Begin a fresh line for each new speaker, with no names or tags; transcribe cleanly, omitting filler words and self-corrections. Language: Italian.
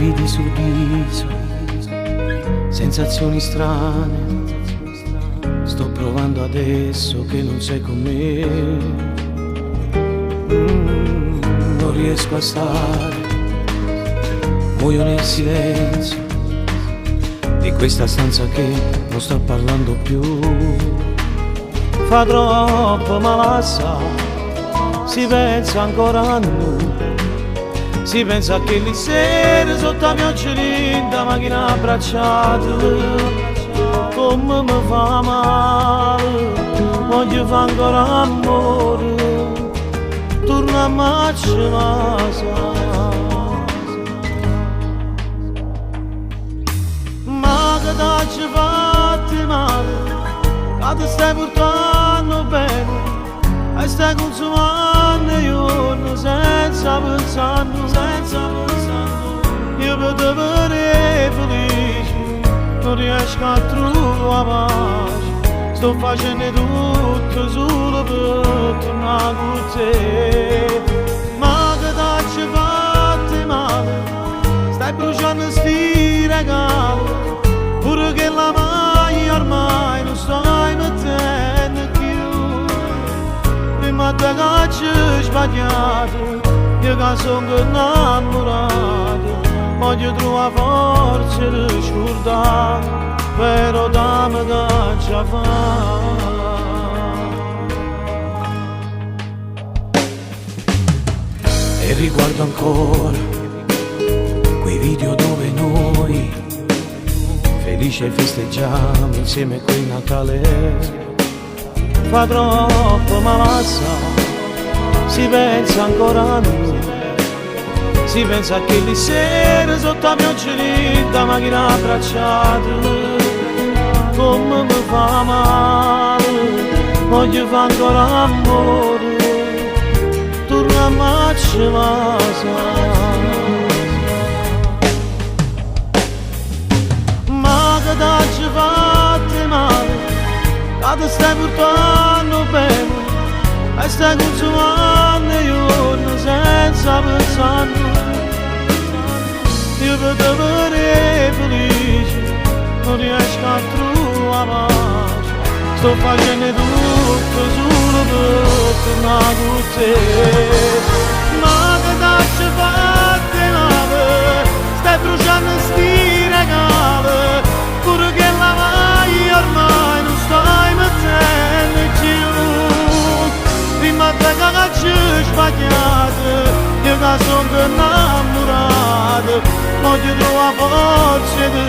brividi sul viso, sensazioni strane. Sto provando adesso che non sei con me. Non riesco a stare, muoio nel silenzio di questa stanza che non sta parlando più. Fa troppo malassa, si pensa ancora a noi. Si pensa che lì sera sotto la pioggia linda macchina abbracciata. Come mi fa male, voglio fare ancora amore, torna a macciamasa. Ma che t'hai fatto male, che ti stai portando bene, e stai consumando i giorni senza pensare. Io per te vedere felice non riesco a trovare pace. Sto facendo tutto solo per tornare con te. Ma che t'hai fatto male, stai bruciando sti regali, pure che la maglia ormai non stai mettendo più. Prima te che c'è sbagliato, io che sono innamorato, voglio trovare forza di scordare, però dammi che ce la fa. E riguardo ancora quei video dove noi felici festeggiamo insieme a quel Natale. Fa troppo malassa, si pensa ancora a noi. Si pensa che lì sera sotto la pioggia linda macchina abbracciata. Come mi fa male, voglio fare ancora amore, torna a macciamasa. Ma che t'hai fatto male, che ti stai portando bene, e stai consumando i giorni senza pensare. Io per te vedere felice non riesco a trovare pace. Sto facendo tutto solo per tornare con te. Ma che t'hai fatto male, stai bruciando sti regali, pure che la maglia ormai non stai mettendo più. Prima te che c'è sbagliato, io che sono innamorato, voglio trovare forza di